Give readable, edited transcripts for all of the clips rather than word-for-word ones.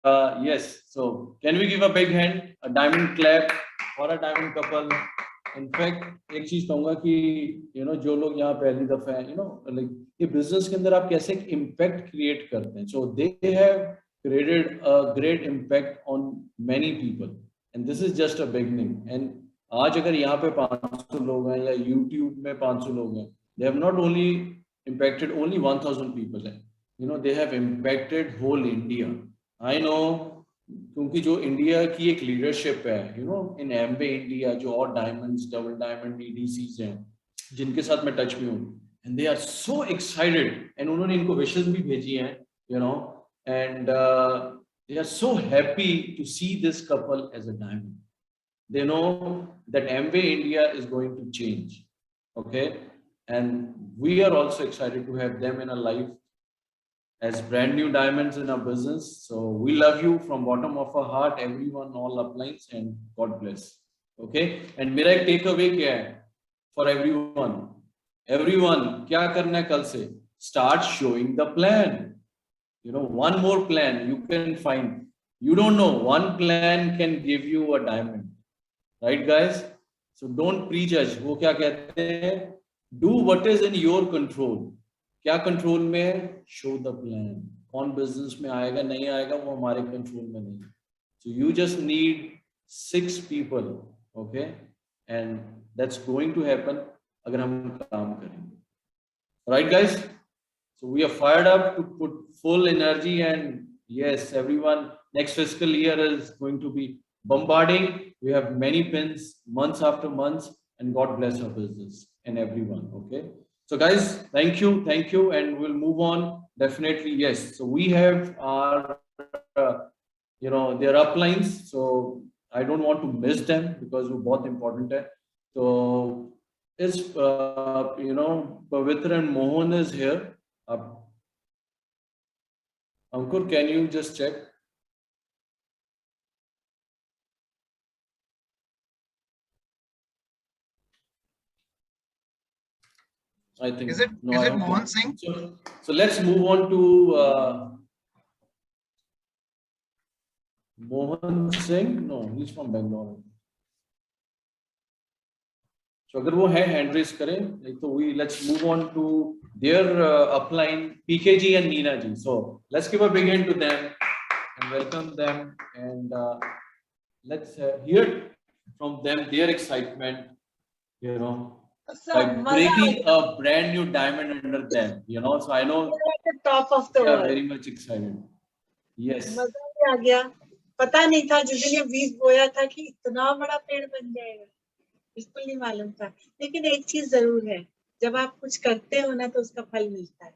Yes. So can we give a big hand, a diamond clap for a diamond couple? In fact, एक चीज कहूंगा कि जो लोग यहाँ पहली दफा है लाइक ये बिजनेस के अंदर आप कैसे एक इम्पैक्ट क्रिएट करते हैं. So they have created a great impact on many people and this is just a beginning. And आज अगर यहाँ पे 500 लोग हैं या यूट्यूब में 500 लोग हैं, they have not only impacted only 1000 people है, they have impacted whole India. I know, क्योंकि जो इंडिया की एक लीडरशिप है इन एमवे इंडिया, जो और डायमंड्स, डबल डायमंड ईडीसीज हैं जिनके साथ मैं टच में हूँ, and they are so excited and उन्होंने इनको विशेस भी भेजी हैं and they are so happy to see this couple as a diamond. They know that Amway India is going to change, okay, and we are also excited to have them in our life as brand new diamonds in our business. So we love you from bottom of our heart, everyone, all uplines, and God bless. Okay, and मेरा एक takeaway क्या है for everyone? Everyone, क्या करना है कल से? Start showing the plan. One more plan you can find. You don't know, one plan can give you a diamond. Right, guys? So don't prejudge. वो क्या कहते हैं? Do what is in your control. क्या control में है? Show the plan. कौन business में आएगा नहीं आएगा वो हमारे कंट्रोल में नहीं है. So you just need 6 people, okay? And that's going to happen अगर हम काम करेंगे. Right, guys? So we are fired up to put full energy, and yes, everyone, next fiscal year is going to be bombarding. We have many pins months after months, and God bless our business and everyone. Okay. So guys, thank you, and we'll move on. Definitely, yes. So we have our, their uplines. So I don't want to miss them because we're both important. So is Pavitra and Mohan is here. Ankur, can you just check? I think is it Mohan Singh? So let's move on to Mohan Singh. No, he's from Bangalore. So अगर वो है hand raise करें, तो let's move on to their upline PKG and Neena ji. So let's give a big hand to them and welcome them, and let's hear from them their excitement, by breaking a brand new diamond under them, So I know at the top of the they are world. very much excited. Yes. मजा भी आ गया. पता नहीं था जिस दिन ये बीज बोया था कि इतना बड़ा पेड़ बन जाएगा, बिल्कुल नहीं मालूम था. लेकिन एक चीज जरूर है, जब आप कुछ करते हो ना तो उसका फल मिलता है.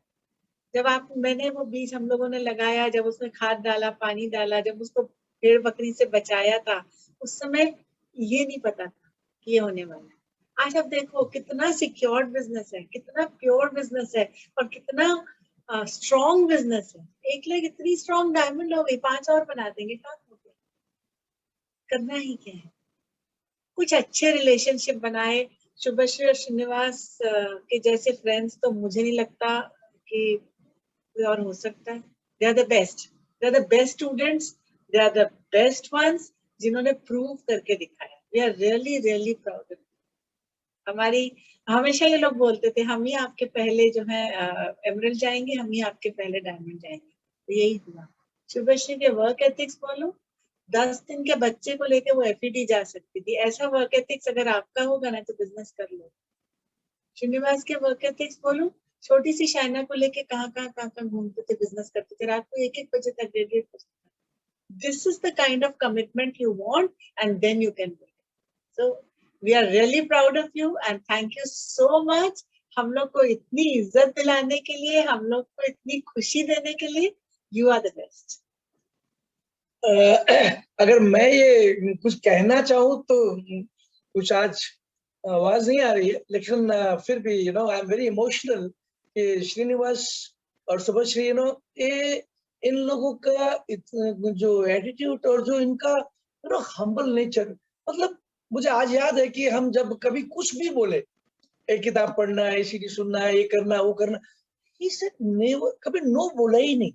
जब मैंने वो बीज हम लोगों ने लगाया, जब उसमें खाद डाला, पानी डाला, जब उसको भेड़ बकरी से बचाया था, उस समय ये नहीं पता था कि ये होने वाला है. आज आप देखो कितना सिक्योर्ड बिजनेस है, कितना प्योर बिजनेस है, और कितना स्ट्रॉन्ग बिजनेस है. एक लाख इतनी स्ट्रॉन्ग डायमंड हो गई, 5 और बना देंगे, काम हो गया. करना ही क्या है? कुछ अच्छे रिलेशनशिप बनाए. शुभश्री और श्रीनिवास के जैसे फ्रेंड्स तो मुझे नहीं लगता कि कोई और हो सकता है. They are the best, they are the best students, they are the best ones जिन्होंने प्रूव करके दिखाया. We are really really proud. हमारी हमेशा ये लोग बोलते थे हम ही आपके पहले जो है एमरल्ड जाएंगे, हम ही आपके पहले डायमंड जाएंगे. तो यही हुआ. शुभश्री के वर्क एथिक्स बोलो, 10 दिन के बच्चे को लेके वो एफईडी जा सकती थी. ऐसा वर्क एथिक्स अगर आपका होगा ना तो बिजनेस कर लो. श्रीनिवास के वर्क एथिक्स बोलो, छोटी सी शाइना को लेके कहाँ घूमते थे, बिजनेस करते थे, रात को 1-1 बजे तक, 1:30 बजे तक. This is the kind of commitment you want, and then you can do it. So we are really proud of you and thank you so much. हम लोग को इतनी इज्जत दिलाने के लिए, हम लोग को इतनी खुशी देने के लिए, यू आर द बेस्ट. अगर मैं ये कुछ कहना चाहूँ तो कुछ आज आवाज नहीं आ रही है, लेकिन फिर भी आई एम वेरी इमोशनल कि श्रीनिवास और शुभश्री ये इन लोगों का जो एटीट्यूड और जो इनका हम्बल नेचर, मतलब मुझे आज याद है कि हम जब कभी कुछ भी बोले, एक किताब पढ़ना है, सीडी सुनना है, ये करना वो करना, he said never, कभी नो बोला ही नहीं.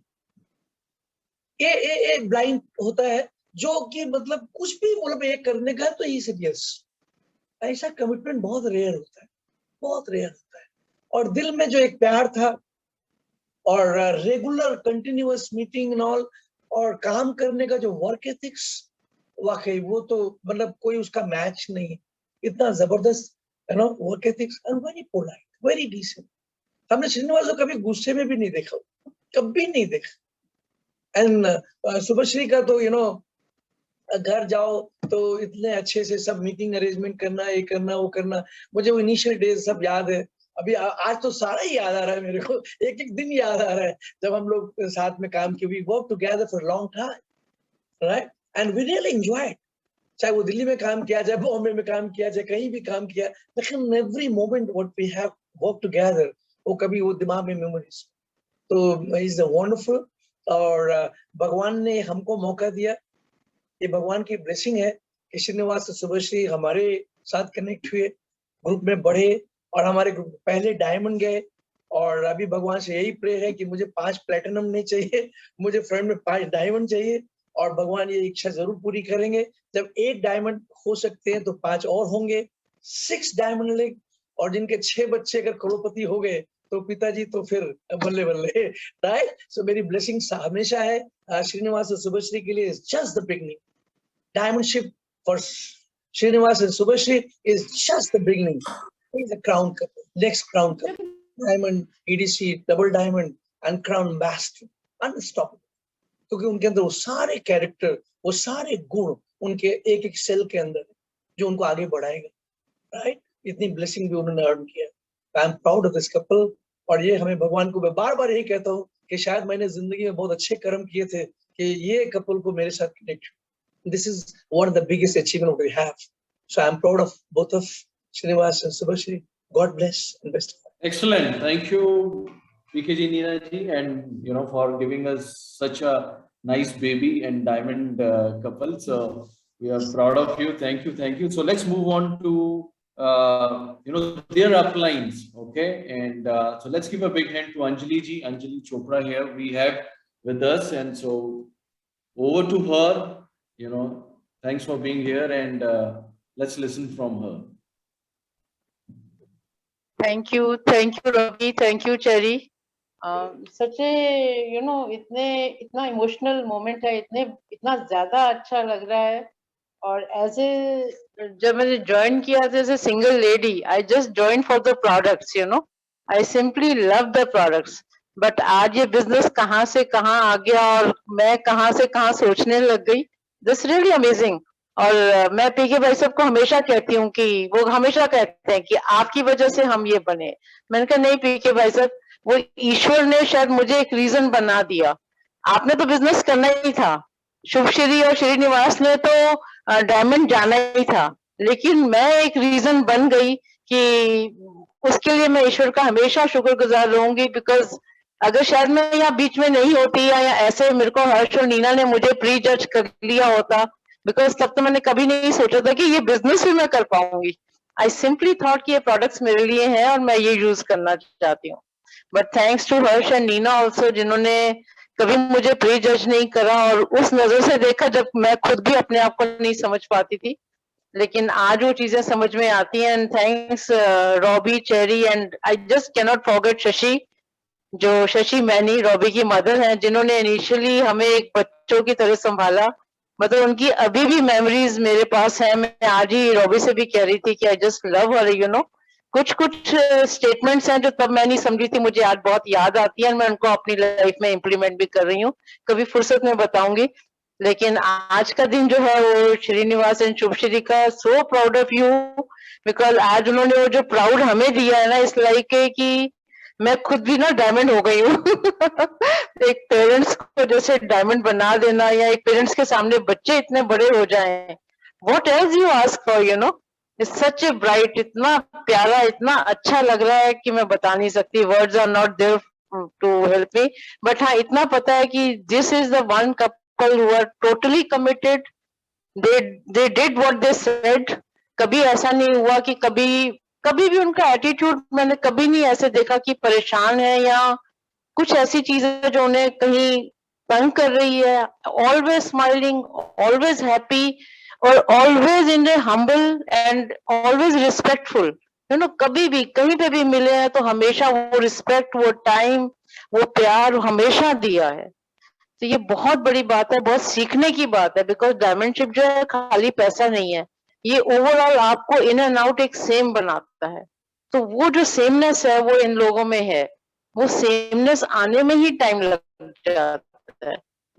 ए ब्लाइंड होता है, जो कि मतलब कुछ भी मतलब ये करने का तो ही said yes. ऐसा कमिटमेंट बहुत रेयर होता है, बहुत रेयर होता है। और दिल में जो एक प्यार था और regular continuous meeting and all, और काम करने का जो वर्क एथिक्स, वाकई वो तो मतलब कोई उसका मैच नहीं है। इतना जबरदस्त work ethics and very polite, very decent. हमने श्रीनिवास को कभी गुस्से में भी नहीं देखा, कभी नहीं देखा। एंड शुभश्री का तो घर जाओ तो इतने अच्छे से सब मीटिंग अरेंजमेंट करना, ये करना वो करना। मुझे वो इनिशियल डेज सब याद है। अभी आज तो सारा ही याद आ रहा है मेरे को, एक एक दिन याद आ रहा है जब हम लोग साथ में काम किए। We work together for long time, right, and we really enjoyed. चाहे वो दिल्ली में काम किया, चाहे बॉम्बे में काम किया, चाहे कहीं भी काम किया, लेकिन every moment what we have work together, वो कभी वो दिमाग में मेमोरीज। तो इज वंडरफुल। और भगवान ने हमको मौका दिया, ये भगवान की ब्लेसिंग है कि श्रीनिवास और शुभश्री हमारे साथ कनेक्ट हुए, ग्रुप में बढ़े, और हमारे ग्रुप पहले डायमंड गए। और अभी भगवान से यही प्रे है कि मुझे 5 प्लेटिनम नहीं चाहिए, मुझे फ्रेंड में 5 डायमंड चाहिए। और भगवान ये इच्छा जरूर पूरी करेंगे। जब 8 डायमंड हो सकते हैं तो 5 और होंगे, 6 डायमंड लेग। और जिनके 6 बच्चे अगर करोड़पति हो गए तो पिताजी तो फिर बल्ले बल्ले, राइट। सो मेरी ब्लेसिंग हमेशा है श्रीनिवास और शुभश्री के लिए। Just the beginning. Diamond ship for Srinivas and Subhashri is just the beginning. He's a crown couple, next crown couple. Diamond, EDC, double diamond and crown master. Unstoppable. क्योंकि उनके अंदर वो सारे कैरेक्टर, वो सारे गुण उनके एक एक सेल के अंदर जो उनको आगे बढ़ाएगा, राइट। इतनी ब्लेसिंग भी उन्होंने अर्न किया। I am proud of this couple. और ये हमें भगवान को मैं बार बार यही कहता हूँ कि शायद मैंने जिंदगी में बहुत अच्छे कर्म किए थे कि ये कपल को मेरे साथ connect. This is one of the biggest achievement we have. So I'm proud of both of Srinivas and Subhashri. God bless and best of luck. Excellent. Thank you, PKG Neena ji, and for giving us such a nice baby and diamond couple. So we are proud of you. Thank you, thank you. So let's move on to their uplines. Okay, and so let's give a big hand to Anjali ji, Anjali Chopra here we have with us, and so over to her. Thanks for being here, and let's listen from her. Thank you, Ravi. Thank you, Cherry. Such a इतना emotional moment है, इतना ज्यादा अच्छा लग रहा है। और जब मैंने ज्वाइन किया था as a single lady, I just join for the products, I simply love the products. But आज ये बिजनेस कहाँ से कहाँ आ गया और मैं कहाँ से कहाँ सोचने लग गई। This really amazing. और मैं पीके भाई साहब को हमेशा कहती हूँ कि वो हमेशा कहते हैं कि आपकी वजह से हम ये बने। मैंने कहा नहीं पीके भाई साहब, वो ईश्वर ने शायद मुझे एक रीजन बना दिया। आपने तो बिजनेस करना ही था, शुभश्री और श्रीनिवास ने तो डायमंड जाना ही था, लेकिन मैं एक रीजन बन गई कि उसके लिए मैं ईश्वर का हमेशा शुक्रगुजार रहूंगी। बिकॉज अगर शायद मैं यहाँ बीच में नहीं होती या ऐसे मेरे को हर्ष और नीना ने मुझे प्री जज कर लिया होता, बिकॉज तब तो मैंने कभी नहीं सोचा था कि ये बिजनेस भी मैं कर पाऊंगी। आई सिंपली थॉट कि ये प्रोडक्ट्स मेरे लिए हैं और मैं ये यूज करना चाहती हूँ। But thanks to Harsh and Neena also, जिन्होंने कभी मुझे प्री जज नहीं करा और उस नजर से देखा जब मैं खुद भी अपने आप को नहीं समझ पाती थी, लेकिन आज वो चीजें समझ में आती हैं। And thanks Robbie, cherry, and I just cannot forget Shashi, जो शशि मैनी रॉबी की मदर हैं, जिन्होंने इनिशियली हमें एक बच्चों की तरह संभाला। मतलब उनकी अभी भी मेमोरीज मेरे पास है। मैं आज ही रॉबी से भी कह रही थी कि आई जस्ट लव हर। कुछ स्टेटमेंट्स हैं जो तब मैं नहीं समझी थी, मुझे आज बहुत याद आती है। मैं उनको अपनी लाइफ में इम्प्लीमेंट भी कर रही हूँ, कभी फुर्सत में बताऊंगी। लेकिन आज का दिन जो है वो श्रीनिवास एंड शुभश्री का, सो प्राउड ऑफ यू। बिकॉज आज उन्होंने वो जो प्राउड हमें दिया है ना, इस लाइक कि मैं खुद भी ना डायमंड हो गई हूँ। एक पेरेंट्स को जैसे डायमंड बना देना, या एक पेरेंट्स के सामने बच्चे इतने बड़े हो जाएं, what else you ask for, it's such a bright, इतना प्यारा, इतना अच्छा लग रहा है कि मैं बता नहीं सकती। Words are not there to help me. But हाँ, इतना पता है कि this is the one couple who are totally committed. They did what they said. कभी ऐसा नहीं हुआ कि कभी भी उनका एटीट्यूड मैंने कभी नहीं ऐसे देखा कि परेशान है या कुछ ऐसी चीजें जो उन्हें कहीं तंग कर रही है, ऑलवेज स्माइलिंग, ऑलवेज हैप्पी और always in A humble and always respectful, you know, कभी भी कहीं पे भी मिले हैं तो हमेशा वो रिस्पेक्ट, वो टाइम, वो प्यार हमेशा दिया है। तो ये बहुत बड़ी बात है, बहुत सीखने की बात है, बिकॉज डायमंडशिप जो है खाली पैसा नहीं है, ये ओवरऑल आपको इन एंड आउट एक सेम बनाता है। तो वो जो सेमनेस है वो इन लोगों में है, वो सेमनेस आने में ही टाइम लग जाता है।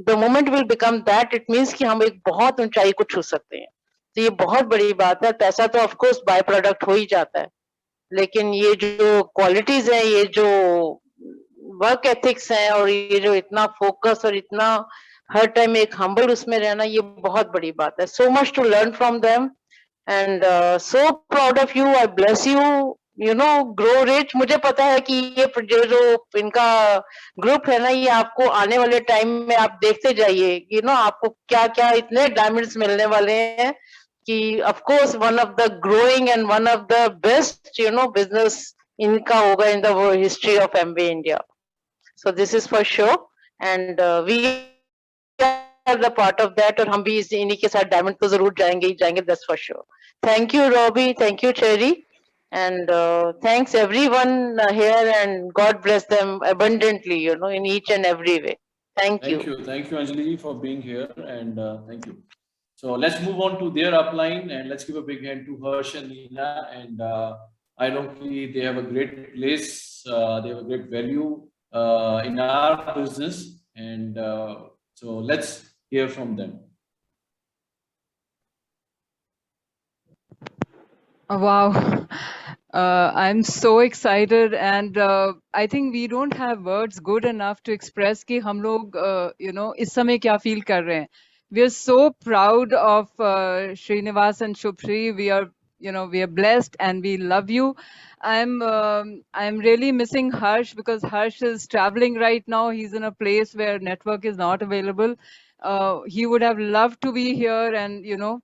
The moment will become that, it means कि हम एक बहुत ऊंचाई को छू सकते हैं। तो ये बहुत बड़ी बात है। पैसा तो ऑफ कोर्स बाय प्रोडक्ट हो ही जाता है, लेकिन ये जो क्वालिटीज है, ये जो वर्क एथिक्स है और ये जो इतना फोकस और इतना हर टाइम एक हम्बल उसमें रहना, ये बहुत बड़ी बात है। So much to learn from them and so proud of you, I bless you, you know, grow rich. मुझे पता है कि ये जो इनका ग्रुप है ना, ये आपको आने वाले टाइम में आप देखते जाइए, यू नो, आपको क्या क्या इतने डायमंड्स मिलने वाले हैं कि of course one of the growing and one of the best, you know, business इनका होगा in the history of Amway India. So this is for sure, and we are the part of that, और हम भी इन्हीं के साथ diamond तो जरूर जाएंगे ही जाएंगे, that's for sure. Thank you Robbie, thank you Cherry, and thanks everyone here, and God bless them abundantly, you know, in each and every way. Thank you. Thank you Anjali for being here, and thank you. So let's move on to their upline, and let's give a big hand to Harsh and Nina, and I know they have a great place, they have a great value in our business, and so let's hear from them. Wow. I'm so excited, and I think we don't have words good enough to express कि हम लोग you know इस समय क्या feel कर रहे हैं. We are so proud of Srinivas and Shubhri. We are, you know, we are blessed and we love you. I'm really missing Harsh because Harsh is traveling right now. He's in a place where network is not available. He would have loved to be here and, you know,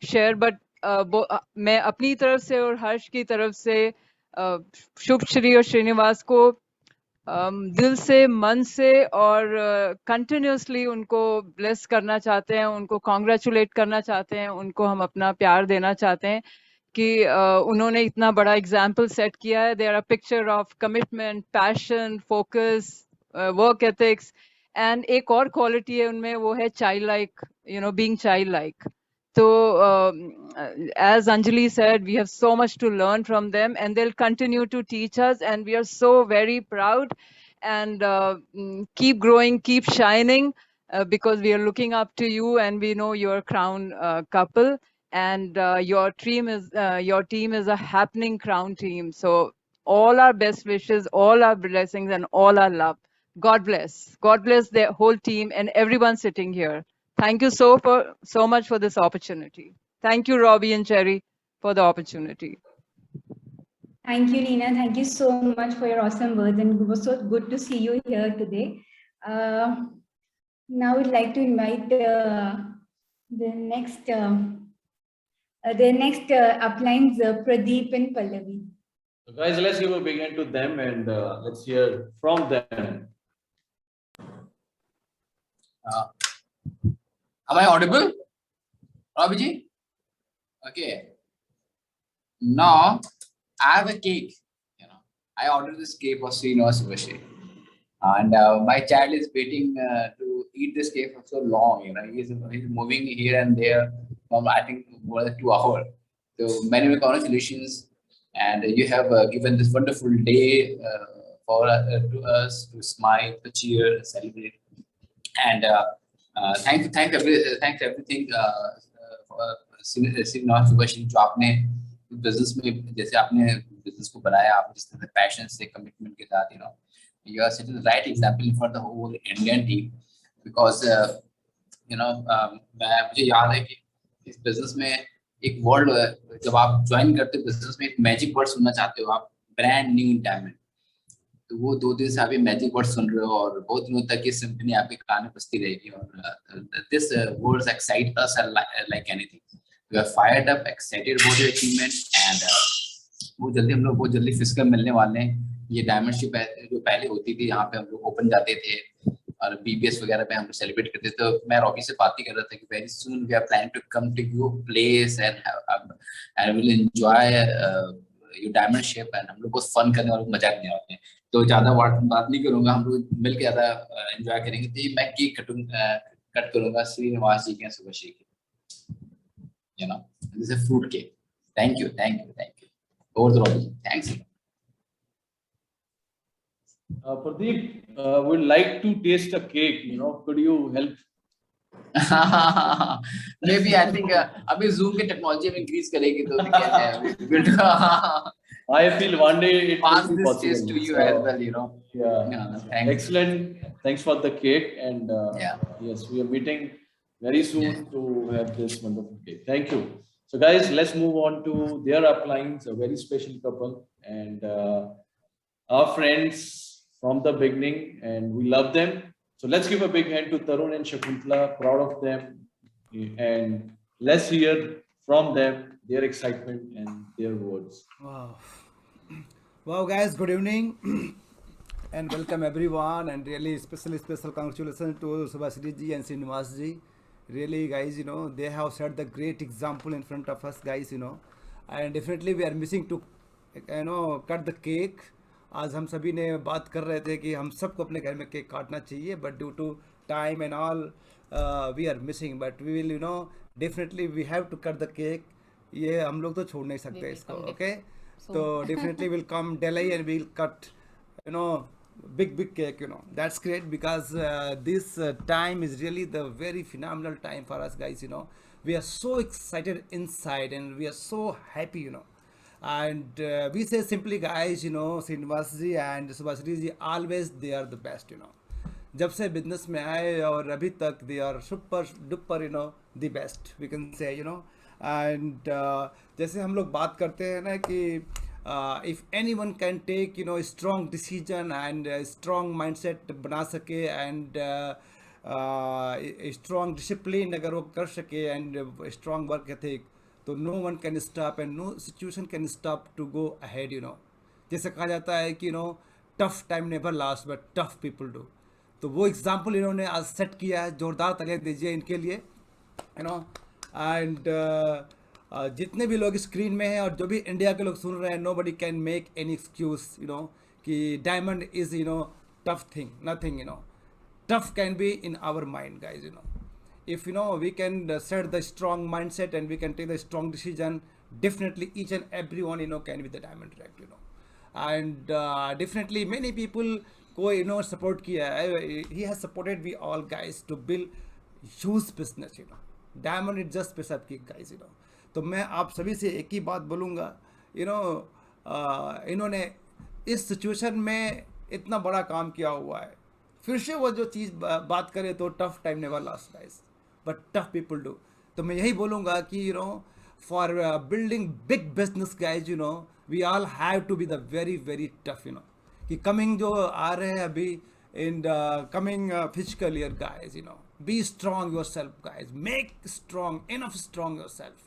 share, but मैं अपनी तरफ से और हर्ष की तरफ से शुभश्री और श्रीनिवास को दिल से, मन से और कंटिन्यूसली उनको ब्लेस करना चाहते हैं, उनको कॉन्ग्रेचुलेट करना चाहते हैं, उनको हम अपना प्यार देना चाहते हैं कि उन्होंने इतना बड़ा एग्जाम्पल सेट किया है. There are picture of commitment, passion, focus, work ethics, and एक और क्वालिटी है उनमें, वो है child like, you know, being child like. So as Anjali said, we have so much to learn from them, and they'll continue to teach us, and we are so very proud, and keep growing, keep shining, because we are looking up to you, and we know you're a crown couple, and your team is a happening crown team. So all our best wishes, all our blessings, and all our love. God bless the whole team and everyone sitting here. Thank you so much for this opportunity. Thank you, Robbie and Cherry, for the opportunity. Thank you, Nina. Thank you so much for your awesome words, and it was so good to see you here today. Now we'd like to invite the next uplines, Pradeep and Pallavi. So guys, let's give a big hand to them, and let's hear from them. Am I audible, Robbie ji? Okay. Now I have a cake. You know, I ordered this cake for Srinivas Subhashri, and my child is waiting to eat this cake for so long. You know, he's moving here and there from, I think, more than 2 hours. So many congratulations, and you have given this wonderful day for to us to smile, to cheer, celebrate, and. Thanks everything Srinivas Subhashri, जो आपने business में, जैसे आपने business को बनाया, आप जिस तरह पैशन से, कमिटमेंट के साथ, you know, you are setting the right example for the whole Indian team, because you know, मुझे याद है कि इस बिजनेस में एक वर्ड, जब आप ज्वाइन करते हो बिजनेस में, एक मैजिक वर्ड सुनना चाहते हो आप, ब्रांड न्यू डायमंड. तो वो 2 दिन से आप ये मैजिक वर्ड सुन रहे हो, और बहुत दिनों तक ये सिंफनी आपके कान में बजती रहेगी. और this words excite us like anything. We are fired up, excited about your achievement, and हम लोग बहुत जल्दी फिजिकल मिलने वाले हैं. ये डायमंडशिप जो पहले होती थी, यहाँ पे हम लोग ओपन जाते थे, और BBS वगैरह पे हम सेलिब्रेट करते थे, तो मैं रॉबी से बात ही कर रहा था कि very soon we are planning to come to your place and will enjoy your diamond shape, and हम लोग बहुत फन करने और मजा करने वाले हैं। तो ज्यादा बात नहीं करूंगा, हम लोग मिलकर ज्यादा एंजॉय करेंगे। तो मैं केक कट करूंगा श्रीनिवास जी के शुभश्री के, you know, this is a fruit cake. Thank you. Over to Robbie. Thanks. Pradeep, would like to taste a cake, you know, could you help? Maybe I think अभी Zoom की technology में increase करेगी तो I feel one day it pass will be this possible. taste to you as well, you know. Yeah. Thanks. Excellent. Thanks for the cake, and yes, we are meeting very soon to have this wonderful cake. Thank you. So guys, let's move on to their uplines, a very special couple, and our friends from the beginning, and we love them. So let's give a big hand to Tarun and Shakuntala, proud of them, and let's hear from them their excitement and their words. Wow guys, good evening and welcome everyone, and really special congratulations to Subhashri ji and Srinivas ji. Really guys, you know, they have set the great example in front of us guys, you know, and definitely we are missing to, you know, cut the cake. आज हम सभी ने बात कर रहे थे कि हम सबको अपने घर में केक काटना चाहिए, but due to time and all we are missing, but we will, you know, definitely we have to cut the cake. ये हम लोग तो छोड़ नहीं सकते इसको, ओके. तो definitely will come Delhi and will cut, you know, big cake, you know. That's great because this time is really the very phenomenal time for us guys, you know. We are so excited inside and we are so happy, you know. And we say simply guys, you know, Srinivas ji and Subhashri ji, always they are the best, you know. जब से business में आए और अभी तक they are super duper, you know, the best we can say, you know. And जैसे हम लोग बात करते हैं ना कि if anyone can take, you know, a strong decision and a strong mindset बना सके and a strong discipline अगर वो कर सके and a strong work ethic, तो no one can stop and no situation can stop to go ahead, you know. जैसे कहा जाता है कि, you know, tough time never lasts but tough people do. तो वो एग्जाम्पल इन्होंने आज सेट किया है. जोरदार तालियां दीजिए इनके लिए, यू नो. एंड जितने भी लोग स्क्रीन में हैं और जो भी इंडिया के लोग सुन रहे हैं, nobody can make any excuse, you know, कि diamond is, you know, tough thing, nothing, you know. Tough can be in our mind guys, you know. If, you know, we can set the strong mindset and we can take the strong decision, definitely each and everyone, you know, can be the diamond direct, you know. And definitely many people को, you know, support किया है. He has supported we all guys to build huge business, you know. Diamond is just piece of cake guys, you know. तो मैं आप सभी से एक ही बात बोलूँगा, यू नो, इन्होंने इस सिचुएशन में इतना बड़ा काम किया हुआ है. फिर से वो जो चीज़ बात करें तो tough time never last guys but tough people do. तो मैं यही बोलूँगा कि, you know, for building big business guys, you know, we all have to be the very tough, you know. कि कमिंग जो आ रहे हैं अभी in coming physical year guys, you know, be strong your self guys, make strong enough strong your self.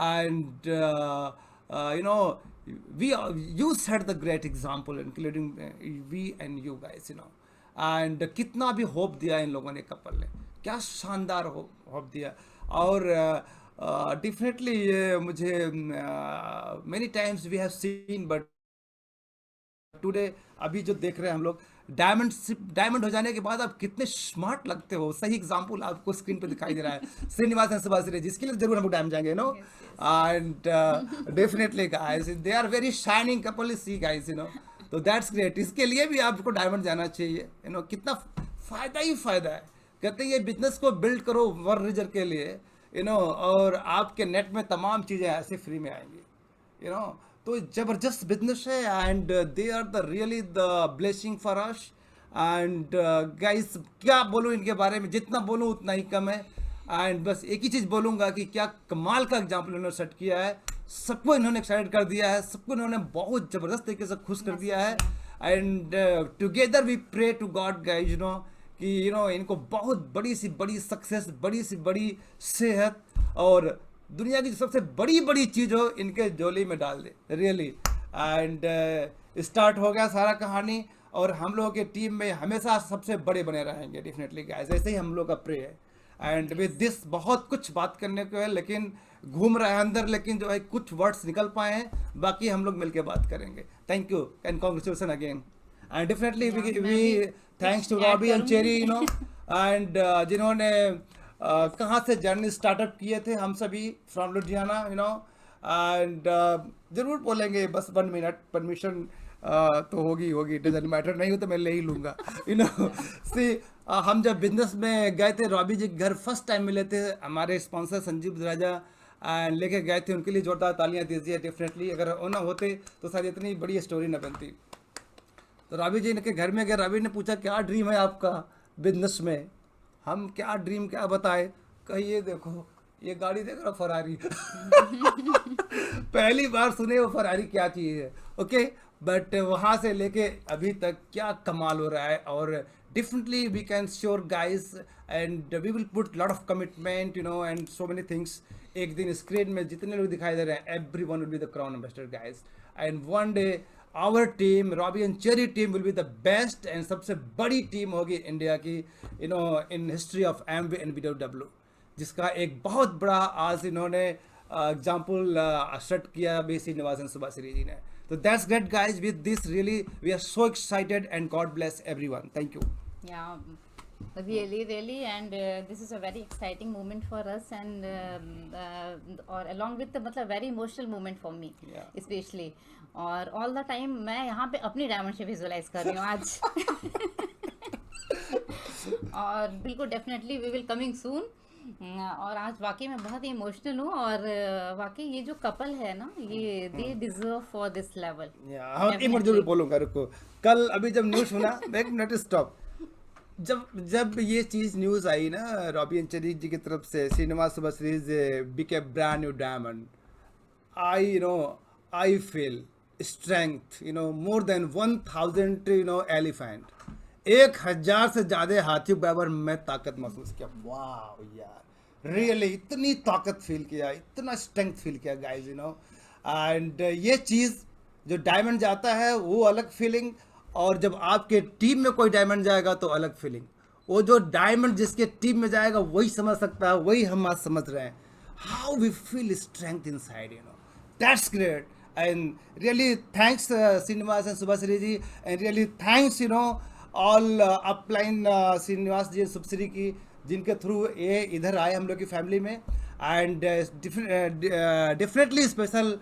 And you know, you set the great example including we and you guys, you know. And कितना भी hope दिया इन लोगों ने, couple ने क्या शानदार hope दिया. और definitely मुझे many times we have seen but today अभी जो देख रहे हैं हम लोग, डायमंड हो जाने के बाद आप कितने स्मार्ट लगते हो. सही एग्जांपल आपको स्क्रीन पे दिखाई दे रहा है, श्रीनिवास एंड सुभाश्री, जिसके लिए जरूर हम लोग डायमंड जाएंगे, you know. And definitely guys they are very shining couple, see guys, you know. तो दैट्स ग्रेट. इसके लिए भी आपको डायमंड जाना चाहिए, यू नो. कितना फायदा ही फायदा है. कहते हैं ये बिजनेस को बिल्ड करो वर रीजर के लिए, यू नो, और आपके नेट में तमाम चीज़ें ऐसे फ्री में आएंगी, यू नो. तो जबरदस्त बिजनेस है and they are the really the blessing for us. And guys क्या बोलूँ इनके बारे में, जितना बोलूँ उतना ही कम है. एंड बस एक ही चीज़ बोलूँगा कि क्या कमाल का एग्जाम्पल इन्होंने सेट किया है. सबको इन्होंने एक्साइटेड कर दिया है, सबको इन्होंने बहुत ज़बरदस्त तरीके से खुश कर दिया है. And together we pray to God guys, you know, कि, यू नो, इनको बहुत बड़ी सी बड़ी सक्सेस, बड़ी सी बड़ी सेहत और दुनिया की सबसे बड़ी चीज़ हो इनके झोली में डाल दे, रियली. एंड स्टार्ट हो गया सारा कहानी. और हम लोगों के टीम में हमेशा सबसे बड़े बने रहेंगे डेफिनेटली गाइस, ऐसे ही हम लोग का प्रे है। एंड विद दिस बहुत कुछ बात करने को है लेकिन घूम रहा है अंदर, लेकिन जो है कुछ वर्ड्स निकल पाए हैं, बाकी हम लोग मिलके बात करेंगे। Thank you and congratulation again and definitely we thanks to Robbie and Cherry you know and जिन्होंने कहाँ से जर्नी स्टार्टअप किए थे हम सभी from Ludhiana you know and जरूर बोलेंगे, बस 1 मिनट परमिशन तो होगी डजंट मैटर, नहीं हो तो मैं ले ही लूँगा यू नो। सी हम जब बिजनेस में गए थे, रॉबी जी घर फर्स्ट टाइम मिले थे, हमारे स्पॉन्सर संजीव राजा एंड लेके गए थे, उनके लिए जोरदार तालियां दीजिए डेफिनेटली। अगर वो ना होते तो शायद इतनी बड़ी स्टोरी न बनती। तो रॉबी जी के घर में गए, रॉबी ने पूछा क्या ड्रीम है आपका बिजनेस में? हम क्या ड्रीम क्या बताए, कहिए देखो ये गाड़ी देख रहा फरारी पहली बार सुने वो फरारी क्या चीज़ है, ओके। बट वहाँ से लेके अभी तक क्या कमाल हो रहा है, और definitely we can sure guys and we will put lot of commitment you know and so many things। एक दिन स्क्रीन में जितने लोग दिखाई दे रहे हैं everyone will be the crown ambassador guys and one day our team Robbie and Cherry team will be the best and सबसे बड़ी टीम होगी इंडिया की you know in history of Amway and BW, जिसका एक बहुत बड़ा आज इन्होंने एग्जाम्पल सेट किया बी श्रीनिवास एंड सुभाश्री जी ने। So that's great guys, with this really we are so excited and God bless everyone, thank you। Yeah, really and this is a very exciting moment for us and or along with the मतलब very emotional moment for me especially, और all the time मैं यहाँ पे अपनी diamond से visualise कर रही हूँ आज और बिल्कुल definitely we will coming soon. और आज वाकई मैं बहुत ही इमोशनल हूँ, और वाकई ये जो कपल है ना, ये they deserve for this level. मैं जरूर बोलूँगा, रुको। कल अभी जब न्यूज़ सुना, एक मिनट स्टॉप, जब ये चीज़ न्यूज़ आई ना रॉबी एंड चेरी जी की तरफ से, श्रीनिवास सुभाश्री बिके brand new diamond, I feel strength more than 1000 elephant, 1000 से ज़्यादा हाथी बराबर मैं ताकत महसूस किया। वाह यार, रियली इतनी ताकत फील किया, इतना स्ट्रेंथ फील किया गाइस एंड ये चीज़ जो डायमंड जाता है वो अलग फीलिंग, और जब आपके टीम में कोई डायमंड जाएगा तो अलग फीलिंग। वो जो डायमंड जिसके टीम में जाएगा वही समझ सकता है, वही हम आज समझ रहे हैं how we feel strength inside that's great and really thanks Srinivas and Subhashree ji and really thanks all upline Srinivas ji Subhashree की, जिनके थ्रू ये इधर आए हम लोग की फैमिली में and definitely special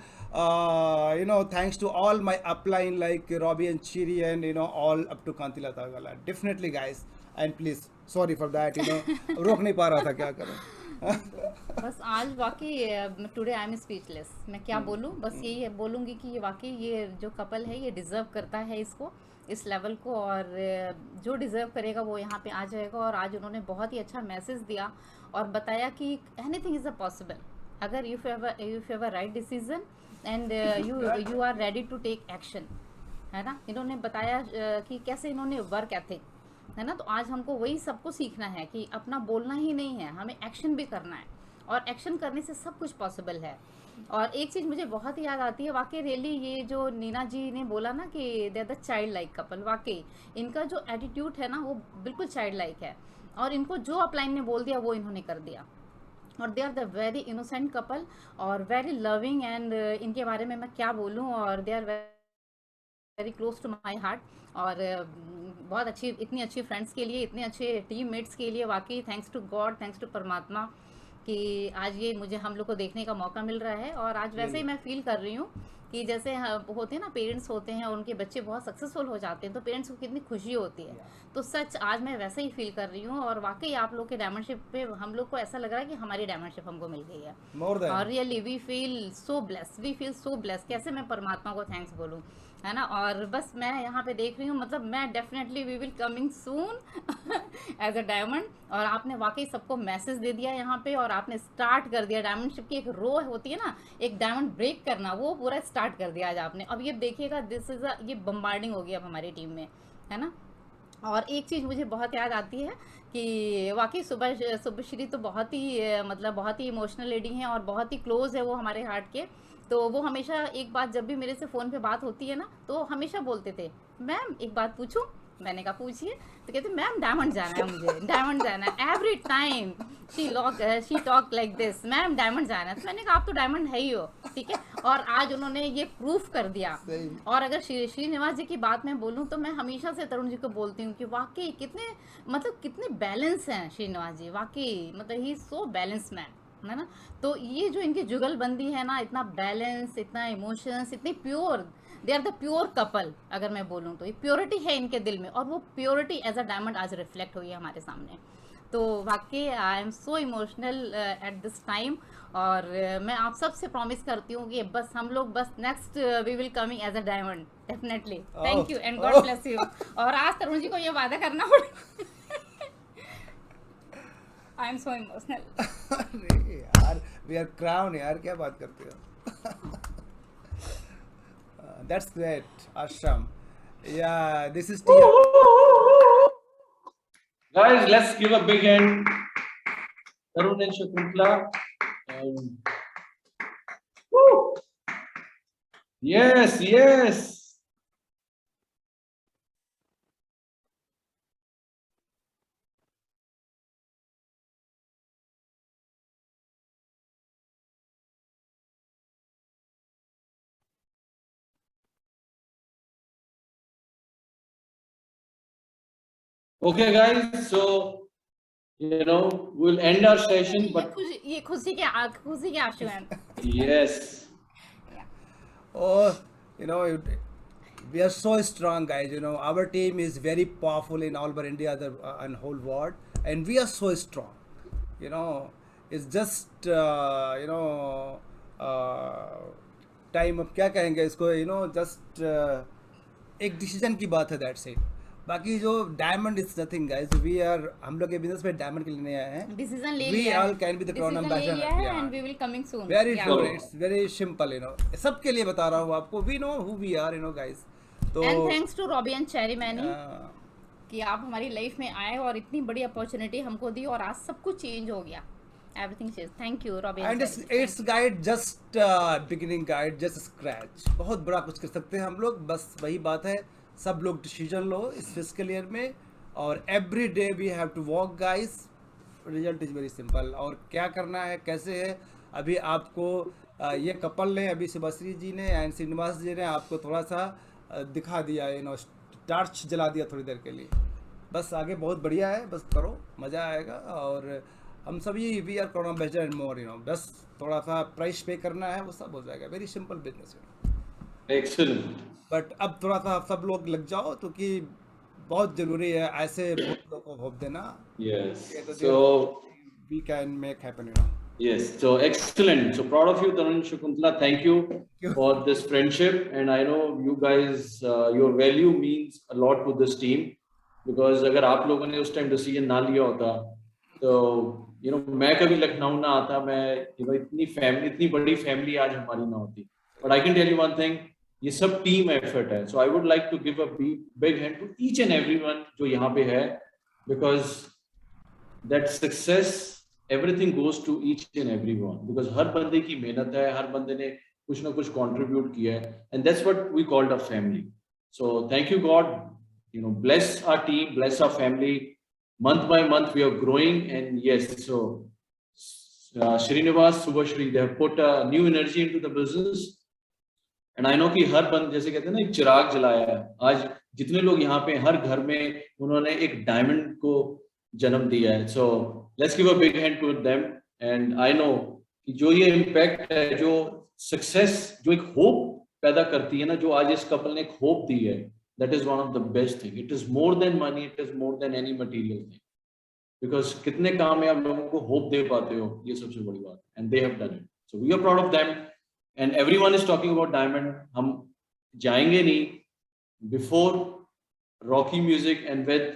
thanks to all my upline like Robbie and Chiri and all up to Kantilata Gala, definitely guys, and please sorry for that रोक नहीं पा रहा था, क्या करूं बस आज वाकई टुडे आई एम स्पीचलेस, मैं क्या बोलूं, बस यही बोलूंगी कि ये वाकई ये जो कपल है ये डिजर्व करता है इसको, इस लेवल को, और जो डिज़र्व करेगा वो यहाँ पे आ जाएगा। और आज उन्होंने बहुत ही अच्छा मैसेज दिया और बताया कि एनीथिंग इज़ अ पॉसिबल अगर you have a right decision and you are ready to take action, है ना। इन्होंने बताया कि कैसे इन्होंने वर्क एथिक, है ना। तो आज हमको वही सबको सीखना है कि अपना बोलना ही नहीं है, हमें एक्शन भी करना है, और एक्शन करने से सब कुछ पॉसिबल है। और एक चीज़ मुझे बहुत ही याद आती है, वाकई रियली ये जो नीना जी ने बोला ना कि they are the child like couple, वाकई इनका जो एटीट्यूड है ना वो बिल्कुल चाइल्ड लाइक है, और इनको जो अपलाइन ने बोल दिया वो इन्होंने कर दिया, और they are the very innocent couple और वेरी लविंग, एंड इनके बारे में मैं क्या बोलूँ, और they are very close to my heart, और बहुत अच्छी, इतनी अच्छी फ्रेंड्स के लिए, इतने अच्छे टीम मेट्स के लिए वाकई thanks to God, thanks to परमात्मा कि आज ये मुझे हम लोग को देखने का मौका मिल रहा है। और आज वैसे ही मैं फील कर रही हूँ कि जैसे होते हैं ना, पेरेंट्स होते हैं और उनके बच्चे बहुत सक्सेसफुल हो जाते हैं तो पेरेंट्स को कितनी खुशी होती है, तो सच आज मैं वैसे ही फील कर रही हूँ। और वाकई आप लोग के डायमंडशिप पे हम लोग को ऐसा लग रहा है कि हमारी डायमंडशिप हमको मिल गई है, और really we feel so bless, कैसे मैं परमात्मा को थैंक्स बोलूँ, है ना। और बस मैं यहाँ पे देख रही हूँ, मतलब मैं definitely we will coming soon as a diamond, और आपने वाकई सबको मैसेज दे दिया यहाँ पे, और आपने स्टार्ट कर दिया डायमंडशिप की एक रो होती है ना, एक डायमंड ब्रेक करना, वो पूरा स्टार्ट कर दिया आज आपने। अब ये देखिएगा, दिस इज ये बम्बार्डिंग होगी अब हमारी टीम में, है ना। और एक चीज़ मुझे बहुत याद आती है कि वाकई शुभश्री तो बहुत ही मतलब बहुत ही इमोशनल लेडी हैं और बहुत ही क्लोज है वो हमारे हार्ट के। तो वो हमेशा एक बात, जब भी मेरे से फ़ोन पे बात होती है ना, तो हमेशा बोलते थे, मैम एक बात पूछूं? मैंने कहा पूछिए। तो कहते मैम डायमंड जाना है, मुझे डायमंड जाना है। Every time she talk like this, ma'am diamond जाना है। तो मैंने कहा आप तो डायमंड है ही हो, ठीक है। और आज उन्होंने ये प्रूफ कर दिया। और अगर श्रीनिवास जी की बात मैं बोलूँ तो मैं हमेशा से तरुण जी को बोलती हूँ कि वाकई कितने बैलेंस हैं श्रीनिवास जी, वाकई मतलब ही सो बैलेंस मैन, है ना। तो ये जो इनकी जुगलबंदी है ना, इतना बैलेंस, इतना इमोशंस, इतनी pure, they are the pure couple. अगर मैं बोलूँ तो ये प्योरिटी है इनके दिल में, और वो प्योरिटी एज अ डायमंड आज रिफ्लेक्ट हुई है हमारे सामने। तो वाकई आई am so emotional at this time. और मैं आप सब से प्रॉमिस करती हूँ कि बस हम लोग बस next we will coming as a diamond, definitely. Thank you and God bless you. और आज तरुण जी को ये वादा करना पड़ेगा। I am so emotional. अरे यार, वी आर क्राउन यार, क्या बात करते हो। That's great, Ashram. Yeah, this is Tia. Guys, let's give a big hand. Tarun and Shakuntala. Yes, yes. Okay, guys. So, we'll end our session. But ये खुशी के आंसू हैं। Yes. Oh, we are so strong, guys. Our team is very powerful in all over India and whole world, and we are so strong. It's just time अब क्या कहेंगे इसको, just एक डिसीजन की बात है, दैट्स इट। बाकी जो डायमंड इज नथिंग गाइस, हम लोग के बिजनेस में डायमंड के लिए नहीं आए हैं। डिसीजन ले वी लिया all can be the crown ambassador and we will coming soon. Very true, it's very simple, सबके लिए बता रहा हूँ आपको। We know who we are, guys. तो and thanks to Robbie and Cherry many कि आप हमारी लाइफ में आए और इतनी बड़ी अपॉर्चुनिटी हमको दी, और आज सब कुछ चेंज हो गया। Everything change. Thank you Robbie and it's guide, just beginning guide, just scratch. बहुत बड़ा कुछ कर सकते हैं हम लोग। बस वही बात है, सब लोग डिसीजन लो इस फिस्कल ईयर में, और every day we have to work guys. Result is very simple. और क्या करना है, कैसे है, अभी आपको ये कपल ने, अभी शुभश्री जी ने एंड श्रीनिवास जी ने आपको थोड़ा सा दिखा दिया, टॉर्च जला दिया थोड़ी देर के लिए। बस आगे बहुत बढ़िया है, बस करो, मज़ा आएगा। और हम सभी we are crown ambassador and more, बस थोड़ा सा प्राइस पे करना है, वो सब हो जाएगा। Very simple business. Excellent. But अब थोड़ा सा सब लोग लग जाओ, क्योंकि बहुत जरूरी है ऐसे बहुत लोगों को होप देना। Yes. So we can make happen, Yes. So excellent. So proud of you, Tarun, Shakuntala. Thank you for this friendship, and I know you guys, your value means a lot to this team, because अगर आप लोगों ने उस time decision ना लिया होता तो मैं कभी लखनऊ ना आता, मैं इतनी बड़ी फैमिली आज हमारी ना होती। But I can tell you one thing, ये सब टीम एफर्ट है। So I would like to give a big hand to each and everyone जो यहाँ पे है, because that success everything goes to each and everyone, because हर बंदे की मेहनत है, हर बंदे ने कुछ ना कुछ कंट्रीब्यूट किया है, and that's what we called a family. So thank you God, bless our team, bless our family. Month by month we are growing, and yes, so Srinivas, Subhashri, they have put a new energy into the business. And I know कि हर बंद, जैसे कहते हैं ना, एक चिराग जलाया है। आज जितने लोग यहाँ पे, हर घर में उन्होंने एक डायमंड को जन्म दिया है। So let's give a big hand to them. And I know कि जो ये इम्पैक्ट है, जो सक्सेस, जो एक होप पैदा करती है ना, जो आज इस कपल ने एक होप दी है, that is one of the best thing. It is more than money, it is more than any material thing, because कितने काम में आप लोगों को होप दे पाते हो, ये सबसे बड़ी बात है। And they have done it, so we are proud of them. And everyone is talking about diamond. हम जाएंगे नहीं before Rocky Music and with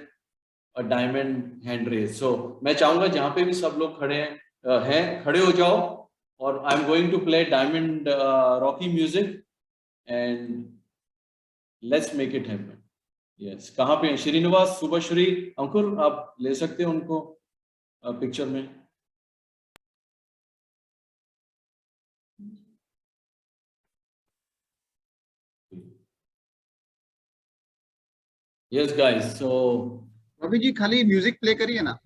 a diamond hand raise. So मैं चाहूँगा जहाँ पे भी सब लोग खड़े हैं खड़े हो जाओ, और I'm going to play diamond Rocky Music and let's make it happen. Yes, कहाँ पे हैं? श्रीनिवास, शुभश्री, अंकुर, आप ले सकते हैं उनको पिक्चर में. Yes, guys. So Ravi ji खाली म्यूजिक प्ले करिए ना.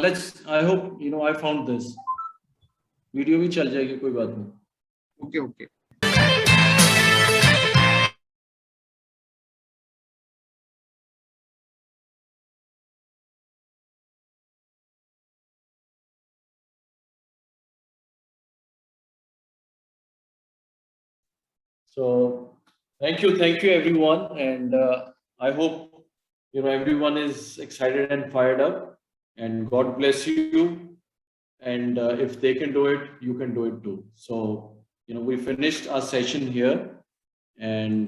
let's. I hope I found this. Video भी चल जाएगी, कोई बात नहीं. Okay okay. So thank you everyone, and I hope everyone is excited and fired up, and God bless you. And if they can do it, you can do it too. So we finished our session here, and